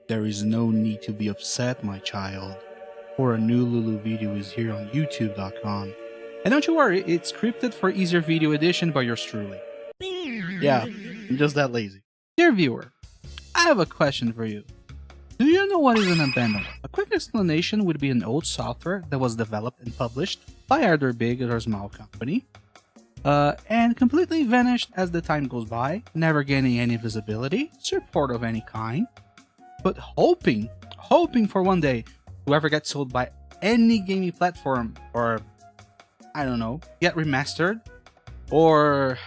There is no need to be upset, my child, for a new Lulu video is here on youtube.com. And don't you worry, it's scripted for easier video edition by yours truly. Yeah, I'm just that lazy. Dear viewer, I have a question for you. Do you know what is an abandonment? A quick explanation would be an old software that was developed and published by either big or small company, and completely vanished as the time goes by, never gaining any visibility, support of any kind, but hoping for one day to ever get sold by any gaming platform, or I don't know, get remastered, or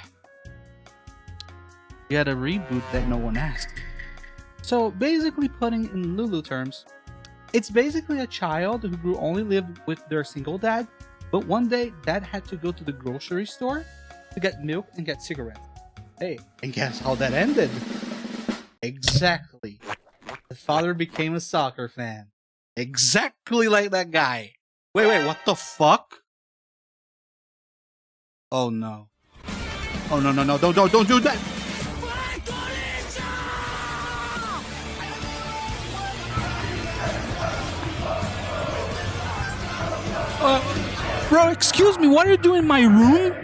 get a reboot that no one asked. So basically, putting in Lulu terms, it's basically a child who grew only lived with their single dad, but one day dad had to go to the grocery store to get milk and get cigarettes. Hey, and guess how that ended? Exactly. The father became a soccer fan. Exactly like that guy. Wait, what the fuck? Oh no. Oh no, don't do that! Bro, excuse me, what are you doing in my room?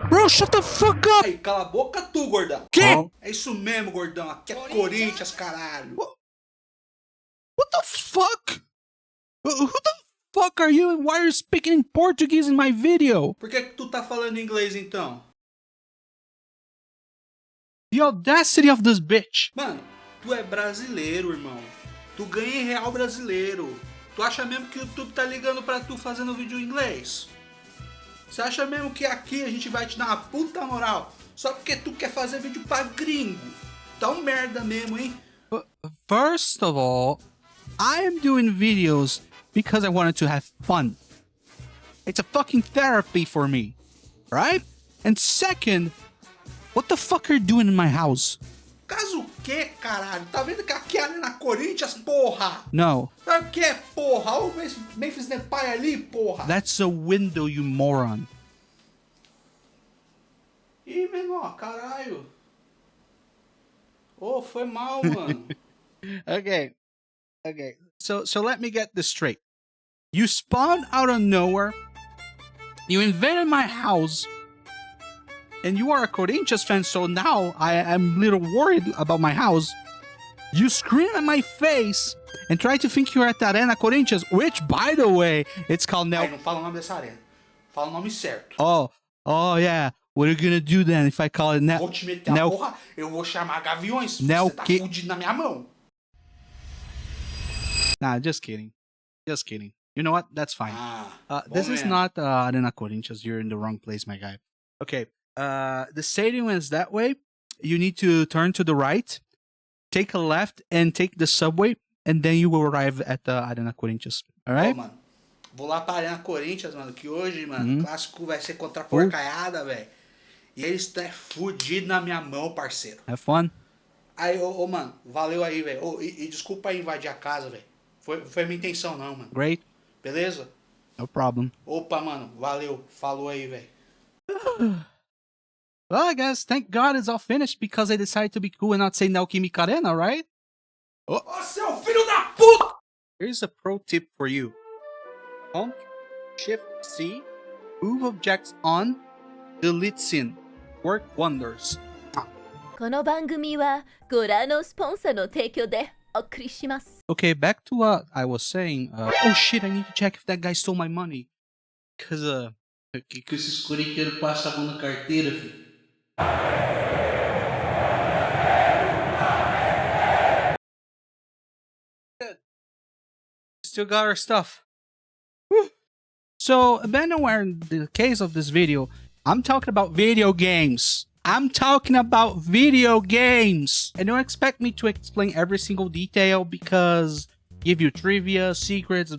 Bro, shut the fuck up! Aí, cala a boca tu, gordão. Que? É isso mesmo, gordão. Aqui é Corinthians, caralho. What the fuck? Who the fuck are you and why are you speaking in Portuguese in my video? Por que tu tá falando inglês, então? The audacity of this bitch. Mano, tu é brasileiro, irmão. Tu ganha em real brasileiro. Tu acha mesmo que o YouTube tá ligando pra tu fazendo vídeo em inglês? Você acha mesmo que aqui a gente vai te dar uma puta moral só porque tu quer fazer vídeo pra gringo? Tá um merda mesmo, hein? First of all, I am doing videos because I wanted to have fun. It's a fucking therapy for me, right? And second, what the fuck are you doing in my house? Caso o quê, caralho? Tá vendo que aqui é Arena Corinthians, porra? No. Sabe o que é, porra? Olha o Memphis Depay ali, porra. That's a window, you moron. Ih, menor, caralho. Oh, foi mal, mano. Okay. So let me get this straight. You spawned out of nowhere. You invaded my house. And you are a Corinthians fan, so now I am a little worried about my house. You scream at my face and try to think you're at the Arena Corinthians, which, by the way, it's called Aí, não fala o nome dessa arena. Fala o nome certo. Oh yeah. What are you gonna do then if I call it Vou te meter a porra, eu vou chamar Gaviões. Você tá fudido na minha mão. Nah, just kidding. You know what? That's fine. This is not Arena Corinthians. You're in the wrong place, my guy. Okay. The stadium is that way. You need to turn to the right, take a left, and take the subway, and then you will arrive at the Arena Corinthians. Alright? Ô, mano, vou lá pra Arena Corinthians, mano, que hoje, mano, o clássico vai ser contra a porcaiada, velho. E eles estão fudidos na minha mão, parceiro. Have fun. Aí, mano, valeu aí, velho. E desculpa aí invadir a casa, velho. Foi minha intenção, não, mano. Great. Beleza? No problem. Opa, mano, valeu. Falou aí, velho. Well, I guess, thank God it's all finished because I decided to be cool and not say Neoquímica Arena, right? Ô, seu filho da puta! Here's a pro tip for you. Shift-C, move objects on, delete scene. Work wonders. この番組はご覧のスポンサーの提供でお送りします。 Okay, back to what I was saying. Oh shit, I need to check if that guy stole my money. Cause, Que esses corintianos passam a mão na carteira, filho. still got our stuff. Whew. So, abandonware in the case of this video, I'm talking about video games. And don't expect me to explain every single detail because give you trivia, secrets,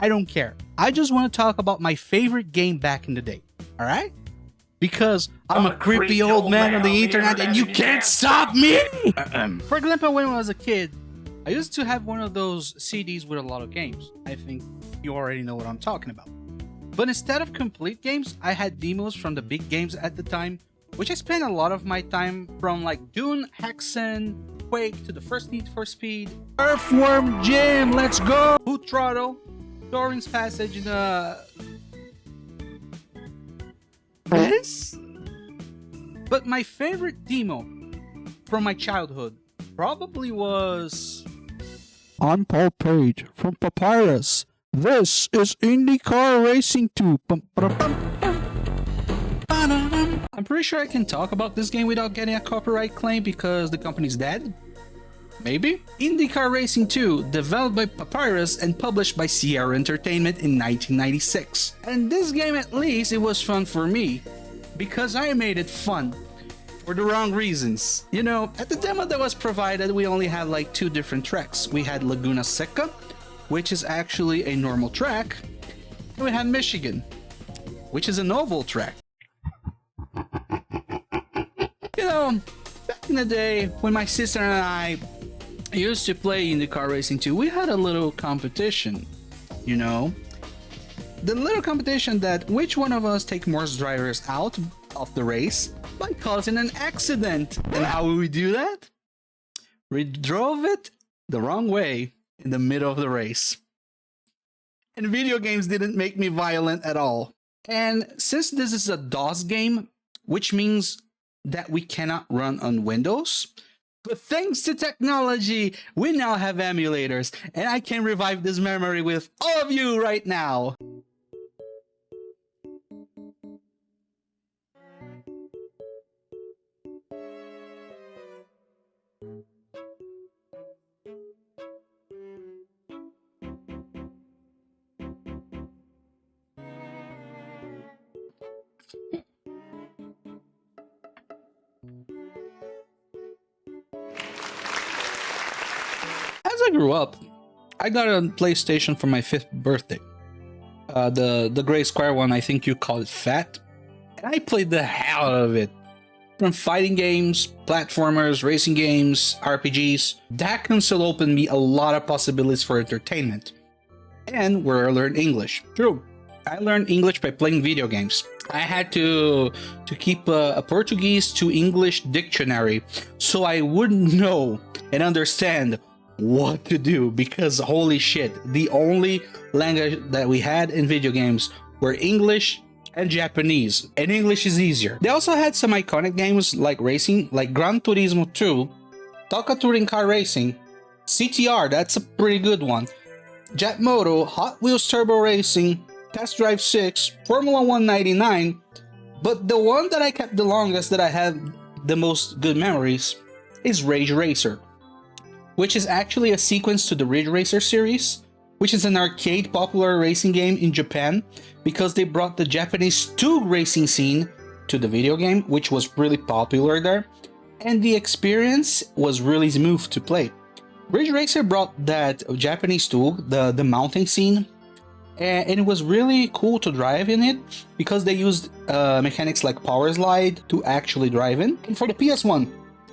I don't care. I just want to talk about my favorite game back in the day, alright? Because I'm a creepy old man on the internet and you can't stop me! For example, when I was a kid, I used to have one of those CDs with a lot of games. I think you already know what I'm talking about. But instead of complete games, I had demos from the big games at the time, which I spent a lot of my time from like Dune, Hexen, Quake to the first Need for Speed, Earthworm Jim, let's go! Boot Throttle, Doran's Passage in this? But my favorite demo from my childhood probably was... I'm Paul Page from Papyrus. This is IndyCar Racing 2. I'm pretty sure I can talk about this game without getting a copyright claim because the company's dead. Maybe? IndyCar Racing 2, developed by Papyrus and published by Sierra Entertainment in 1996. And this game, at least, it was fun for me because I made it fun. For the wrong reasons. You know, at the demo that was provided, we only had like 2 different tracks. We had Laguna Seca, which is actually a normal track, and we had Michigan, which is an oval track. You know, back in the day, when my sister and I used to play IndyCar Racing 2, we had a little competition, you know? The little competition that which one of us take more drivers out of the race by causing an accident. And how would we do that? We drove it the wrong way in the middle of the race. And video games didn't make me violent at all. And since this is a DOS game, which means that we cannot run on Windows, but thanks to technology, we now have emulators, and I can revive this memory with all of you right now. As I grew up, I got a PlayStation for my 5th birthday. The gray square one, I think you call it Fat. And I played the hell out of it. From fighting games, platformers, racing games, RPGs. That console opened me a lot of possibilities for entertainment. And where I learned English. True, I learned English by playing video games. I had to keep a Portuguese to English dictionary so I would know and understand what to do, because holy shit, the only language that we had in video games were English and Japanese, and English is easier. They also had some iconic games like racing, like Gran Turismo 2, Toca Touring Car Racing, CTR, that's a pretty good one, Jet Moto, Hot Wheels Turbo Racing, Test Drive 6, Formula 199, but the one that I kept the longest, that I had the most good memories, is Rage Racer, which is actually a sequence to the Ridge Racer series, which is an arcade popular racing game in Japan, because they brought the Japanese 2 racing scene to the video game, which was really popular there, and the experience was really smooth to play. Ridge Racer brought that Japanese 2, the mountain scene, and it was really cool to drive in it, because they used mechanics like power slide to actually drive in. And for the PS1,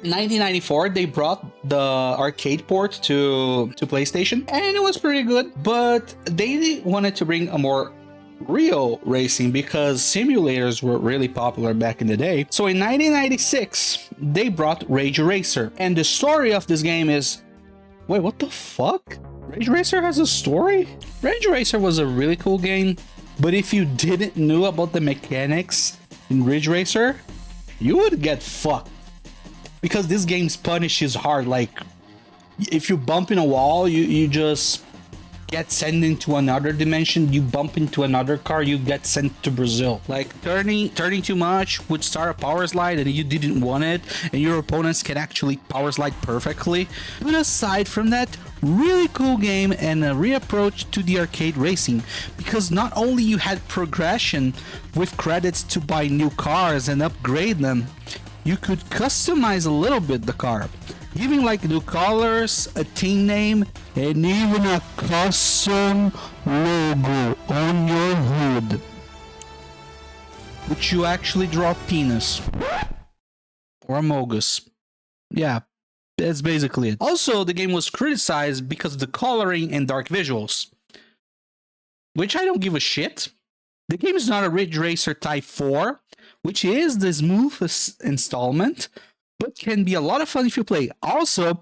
1994, they brought the arcade port to PlayStation, and it was pretty good, but they wanted to bring a more real racing because simulators were really popular back in the day. So in 1996, they brought Rage Racer, and the story of this game is... Wait, what the fuck? Rage Racer has a story? Rage Racer was a really cool game, but if you didn't know about the mechanics in Ridge Racer, you would get fucked. Because this game's punish is hard, like if you bump in a wall, you just get sent into another dimension. You bump into another car, you get sent to Brazil. Like turning too much would start a power slide and you didn't want it, and your opponents can actually power slide perfectly. But aside from that, really cool game and a reapproach to the arcade racing, because not only you had progression with credits to buy new cars and upgrade them, you could customize a little bit the car, giving like new colors, a team name, and even a custom logo on your hood, which you actually draw penis or a mogus. Yeah, that's basically it. Also, the game was criticized because of the coloring and dark visuals, which I don't give a shit. The game is not a Ridge Racer Type 4, which is the smoothest installment, but can be a lot of fun if you play. Also,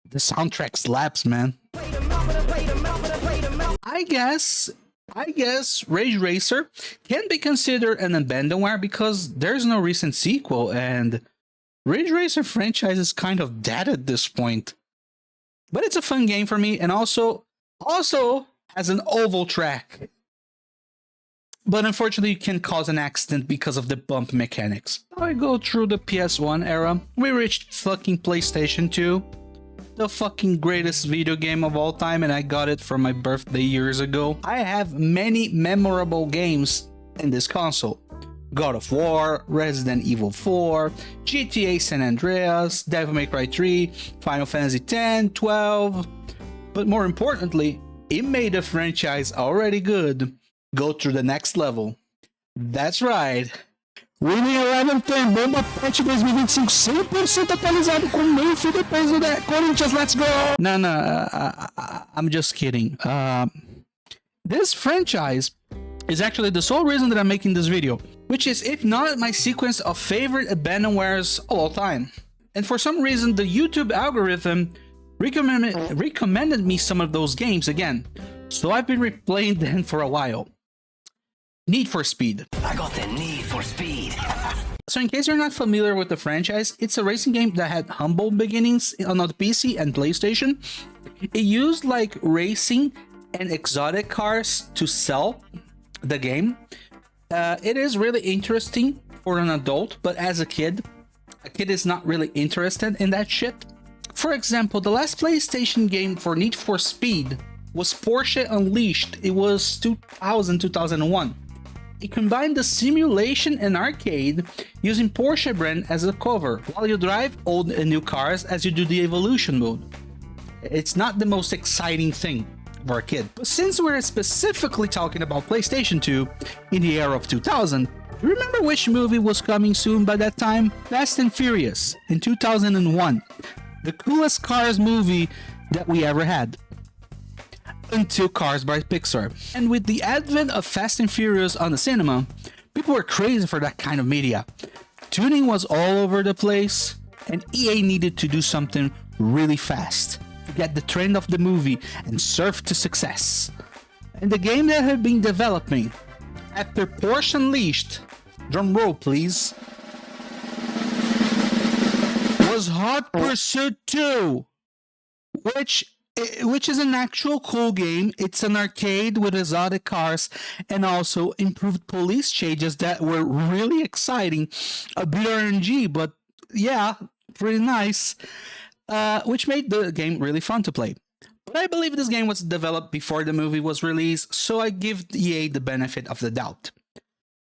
the soundtrack slaps, man. I guess Rage Racer can be considered an abandonware because there's no recent sequel, and Rage Racer franchise is kind of dead at this point. But it's a fun game for me, and also has an oval track. But unfortunately, you can cause an accident because of the bump mechanics. Now I go through the PS1 era. We reached fucking PlayStation 2. The fucking greatest video game of all time, and I got it for my birthday years ago. I have many memorable games in this console. God of War, Resident Evil 4, GTA San Andreas, Devil May Cry 3, Final Fantasy X, 12. But more importantly, it made the franchise already good go to the next level. That's right. Winning Eleven tem bomba patch 2025 100% atualizado com Mayfield depois do Corinthians. Let's go! No, I'm just kidding. This franchise is actually the sole reason that I'm making this video, which is if not my sequence of favorite abandonwares of all time. And for some reason, the YouTube algorithm recommended me some of those games again, so I've been replaying them for a while. Need for Speed. I got the need for speed. So in case you're not familiar with the franchise, it's a racing game that had humble beginnings on the PC and PlayStation. It used like racing and exotic cars to sell the game. It is really interesting for an adult, but as a kid is not really interested in that shit. For example, the last PlayStation game for Need for Speed was Porsche Unleashed. It was 2001. It combined the simulation and arcade using Porsche brand as a cover, while you drive old and new cars as you do the evolution mode. It's not the most exciting thing for a kid. But since we're specifically talking about PlayStation 2 in the era of 2000, you remember which movie was coming soon by that time? Fast and Furious in 2001. The coolest Cars movie that we ever had. Until Cars by Pixar. And with the advent of Fast and Furious on the cinema, people were crazy for that kind of media. Tuning was all over the place, and EA needed to do something really fast to get the trend of the movie and surf to success. And the game that had been developing after Porsche Unleashed, drum roll please, was Hot Pursuit 2, which is an actual cool game. It's an arcade with exotic cars and also improved police changes that were really exciting. A bit RNG, but yeah, pretty nice, which made the game really fun to play. But I believe this game was developed before the movie was released, so I give EA the benefit of the doubt.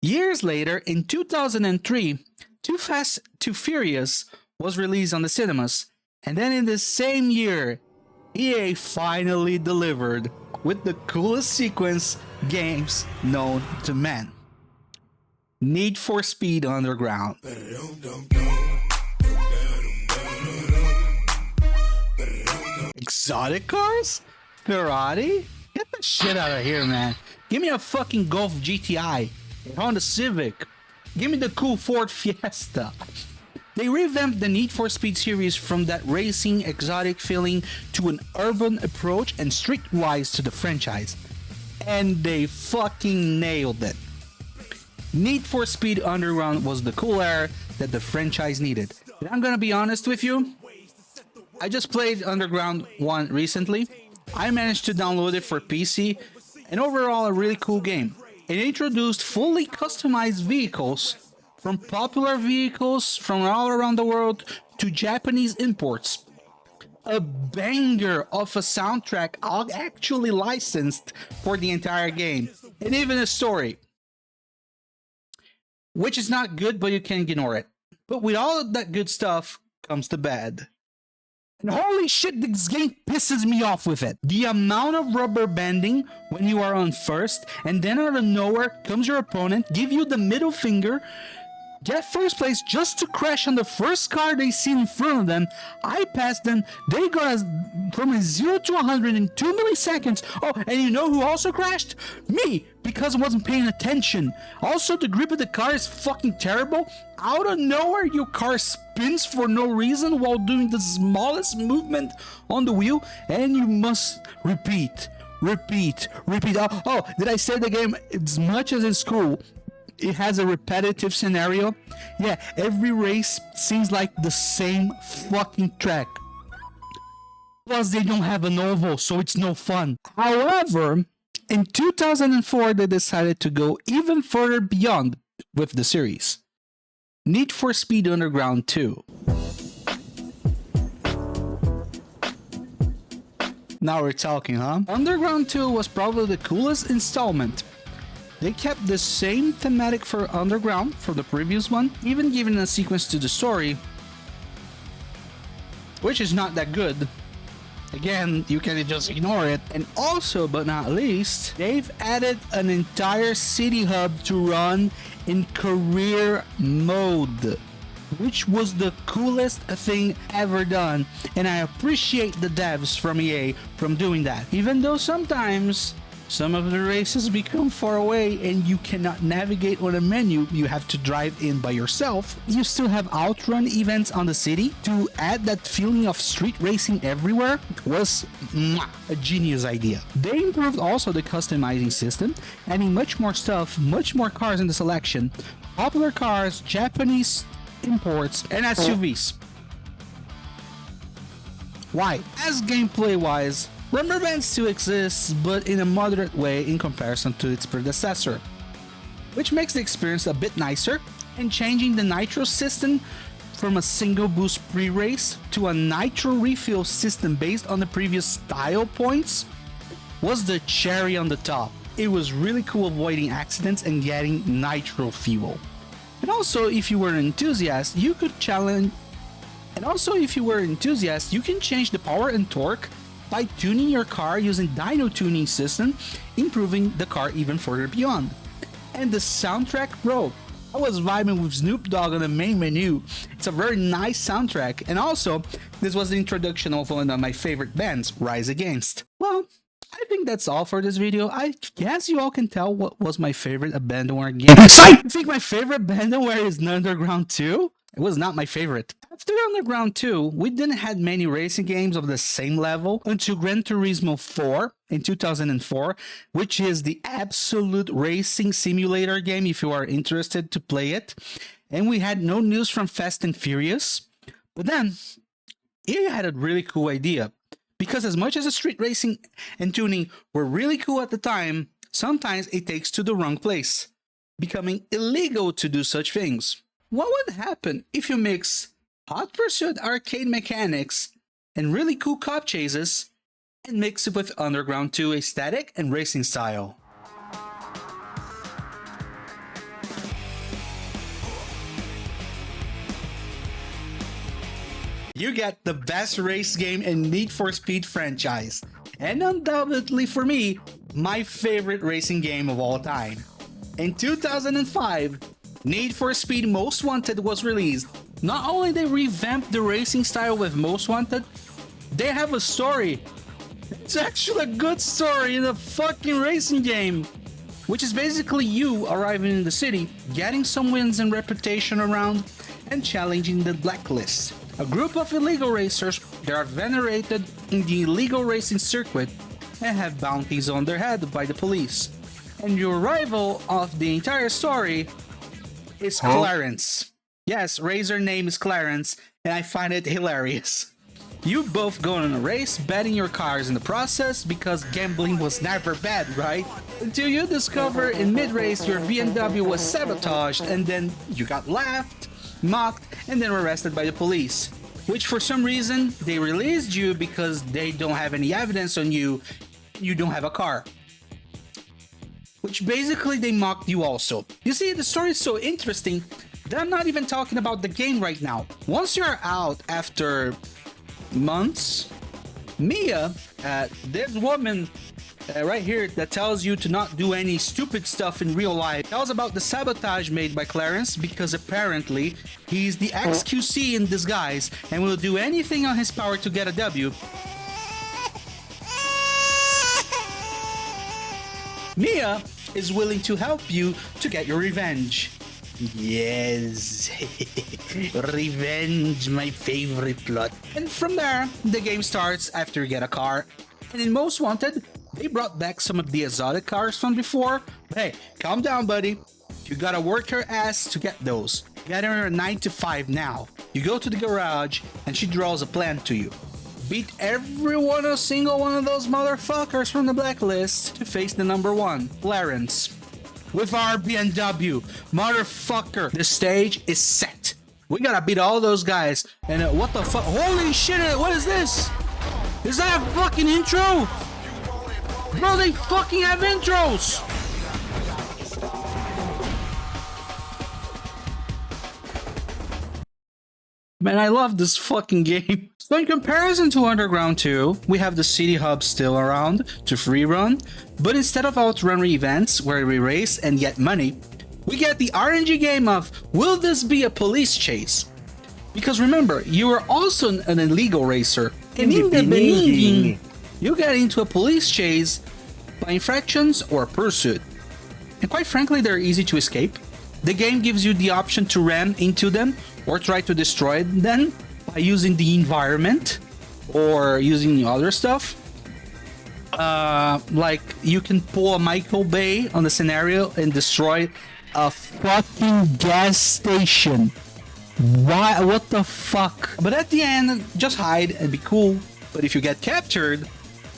Years later, in 2003, Too Fast, Too Furious was released on the cinemas, and then in the same year, EA finally delivered with the coolest sequence games known to man. Need for Speed Underground. Exotic cars? Ferrari? Get the shit out of here, man. Give me a fucking Golf GTI, a Honda Civic. Give me the cool Ford Fiesta. They revamped the Need for Speed series from that racing, exotic feeling to an urban approach and streetwise to the franchise. And they fucking nailed it. Need for Speed Underground was the cool air that the franchise needed. And I'm gonna be honest with you, I just played Underground 1 recently. I managed to download it for PC, and overall a really cool game. It introduced fully customized vehicles, from popular vehicles from all around the world to Japanese imports. A banger of a soundtrack actually licensed for the entire game, and even a story, which is not good, but you can ignore it. But with all of that good stuff comes the bad. And holy shit, this game pisses me off with it. The amount of rubber banding when you are on first, and then out of nowhere comes your opponent, give you the middle finger, get first place just to crash on the first car they see in front of them. I passed them. They got from a 0 to 100 in 2 milliseconds. Oh, and you know who also crashed? Me, because I wasn't paying attention. Also, the grip of the car is fucking terrible. Out of nowhere, your car spins for no reason while doing the smallest movement on the wheel, and you must repeat. Oh, did I say the game as much as it's cool? It has a repetitive scenario. Yeah, every race seems like the same fucking track. Plus, they don't have an oval, so it's no fun. However, in 2004, they decided to go even further beyond with the series. Need for Speed Underground 2. Now we're talking, huh? Underground 2 was probably the coolest installment. They kept the same thematic for Underground for the previous one, even giving a sequence to the story, which is not that good. Again, you can just ignore it. And also, but not least, they've added an entire city hub to run in career mode, which was the coolest thing ever done. And I appreciate the devs from EA from doing that. Even though sometimes some of the races become far away and you cannot navigate on a menu, you have to drive in by yourself. You still have outrun events on the city. To add that feeling of street racing everywhere was a genius idea. They improved also the customizing system, adding much more stuff, much more cars in the selection, popular cars, Japanese imports, and SUVs. Why? As gameplay wise, Rubber Band still exists, but in a moderate way in comparison to its predecessor, which makes the experience a bit nicer, and changing the nitro system from a single boost pre-race to a nitro refill system based on the previous style points was the cherry on the top. It was really cool avoiding accidents and getting nitro fuel. And also, if you were an enthusiast, you can change the power and torque by tuning your car using dyno tuning system, improving the car even further beyond. And the soundtrack, bro, I was vibing with Snoop Dogg on the main menu. It's a very nice soundtrack. And also, this was the introduction of one of my favorite bands, Rise Against. Well, I think that's all for this video. I guess you all can tell what was my favorite abandonware game. I think my favorite abandonware is Underground 2. It was not my favorite. After Underground 2, we didn't have many racing games of the same level until Gran Turismo 4 in 2004, which is the absolute racing simulator game if you are interested to play it. And we had no news from Fast and Furious. But then, EA had a really cool idea. Because as much as the street racing and tuning were really cool at the time, sometimes it takes to the wrong place, becoming illegal to do such things. What would happen if you mix Hot Pursuit arcade mechanics and really cool cop chases and mix it with Underground 2 aesthetic and racing style? You get the best race game in Need for Speed franchise, and undoubtedly for me, my favorite racing game of all time. In 2005, Need for Speed Most Wanted was released. Not only they revamped the racing style with Most Wanted, they have a story. It's actually a good story in a fucking racing game, which is basically you arriving in the city, getting some wins and reputation around, and challenging the blacklist. A group of illegal racers that are venerated in the illegal racing circuit and have bounties on their head by the police. And your rival of the entire story is Clarence. Yes, Razor name is Clarence, and I find it hilarious. You both go on a race, betting your cars in the process, because gambling was never bad, right? Until you discover in mid-race your BMW was sabotaged, and then you got laughed, mocked, and then arrested by the police. Which for some reason, they released you because they don't have any evidence on you, you don't have a car. Which basically they mocked you also. You see, the story is so interesting that I'm not even talking about the game right now. Once you're out after months, Mia, this woman right here that tells you to not do any stupid stuff in real life. Tells about the sabotage made by Clarence because apparently he's the XQC in disguise and will do anything on his power to get a W. Mia is willing to help you to get your revenge. Yes, revenge, my favorite plot. And from there, the game starts after you get a car. And in Most Wanted, they brought back some of the exotic cars from before. But hey, calm down, buddy. You gotta work your ass to get those. You got her a 9 to 5 now. You go to the garage and she draws a plan to you. Beat a single one of those motherfuckers from the blacklist to face the number one, Clarence. With our BMW, motherfucker. The stage is set. We gotta beat all those guys. And what the fuck? Holy shit, what is this? Is that a fucking intro? Bro, they fucking have intros! Man, I love this fucking game. So in comparison to Underground 2, we have the city hub still around to free run, but instead of outrun events where we race and get money, we get the RNG game of will this be a police chase? Because remember, you are also an illegal racer, and in the beginning, you get into a police chase by infractions or pursuit. And quite frankly, they're easy to escape. The game gives you the option to ram into them or try to destroy them by using the environment or using other stuff. Like you can pull a Michael Bay on the scenario and destroy a fucking gas station. Why? What the fuck? But at the end, just hide and be cool. But if you get captured,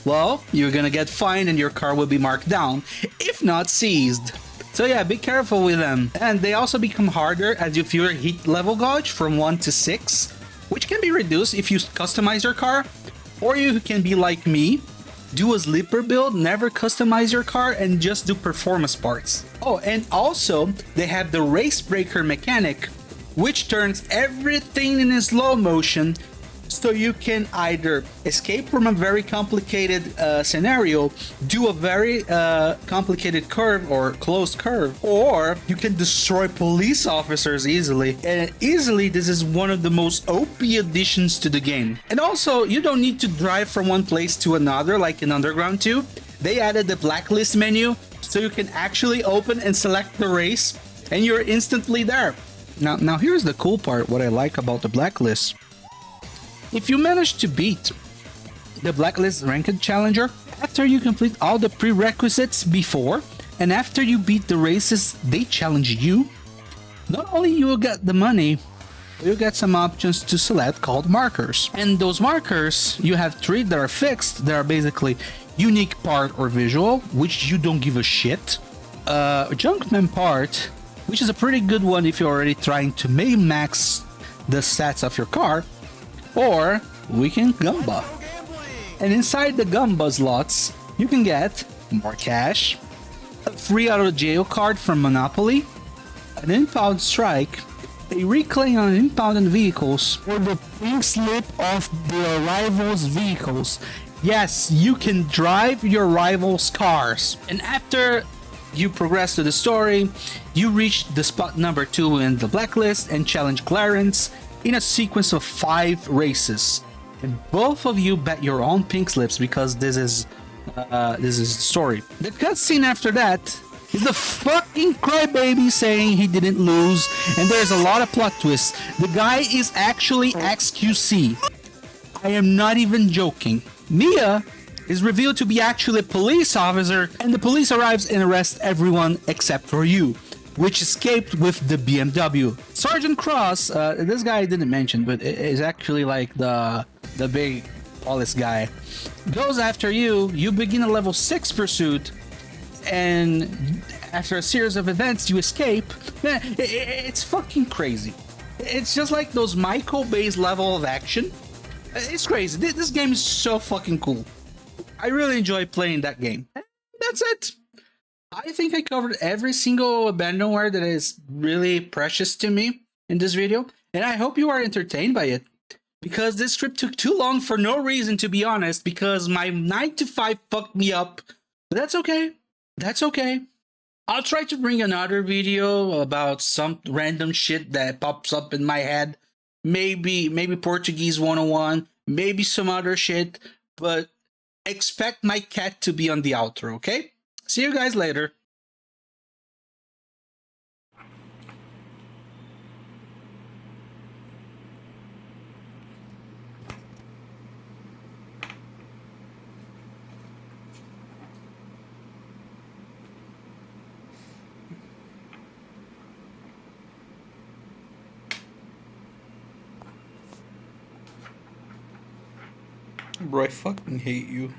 well, you're gonna get fined and your car will be marked down, if not seized. So yeah, be careful with them. And they also become harder as you feel your heat level gauge from 1 to 6, which can be reduced if you customize your car. Or you can be like me, do a sleeper build, never customize your car, and just do performance parts. Oh, and also, they have the race breaker mechanic, which turns everything in slow motion, so you can either escape from a very complicated scenario, do a very complicated curve or closed curve, or you can destroy police officers easily. And easily, this is one of the most OP additions to the game. And also, you don't need to drive from one place to another like in Underground 2. They added the blacklist menu, so you can actually open and select the race, and you're instantly there. Now here's the cool part, what I like about the blacklist. If you manage to beat the Blacklist Ranked Challenger, after you complete all the prerequisites before, and after you beat the races they challenge you, not only you will get the money, you'll get some options to select called markers. And those markers, you have 3 that are fixed, that are basically unique part or visual, which you don't give a shit. Junkman part, which is a pretty good one if you're already trying to max the stats of your car. Or Weekend Gumba. And inside the Gumba slots, you can get more cash, a free out of jail card from Monopoly, an impound strike, a reclaim on impounded vehicles, or the pink slip of the rival's vehicles. Yes, you can drive your rival's cars. And after you progress to the story, you reach the spot number 2 in the blacklist and challenge Clarence in a sequence of 5 races, and both of you bet your own pink slips because this is the story. The cutscene after that is the fucking crybaby saying he didn't lose, and there's a lot of plot twists. The guy is actually XQC. I am not even joking. Mia is revealed to be actually a police officer, and the police arrives and arrests everyone except for you, which escaped with the BMW. Sergeant Cross, this guy I didn't mention, but is actually like the big police guy, goes after you. You begin a level 6 pursuit, and after a series of events, you escape. Man, it's fucking crazy. It's just like those Michael Bay's level of action. It's crazy. This game is so fucking cool. I really enjoy playing that game. That's it. I think I covered every single abandonware that is really precious to me in this video, and I hope you are entertained by it. Because this script took too long for no reason, to be honest, because my 9 to 5 fucked me up But that's okay. That's okay. I'll try to bring another video about some random shit that pops up in my head. Maybe Portuguese 101, maybe some other shit, but expect my cat to be on the outro, okay? See you guys later. Bro, I fucking hate you.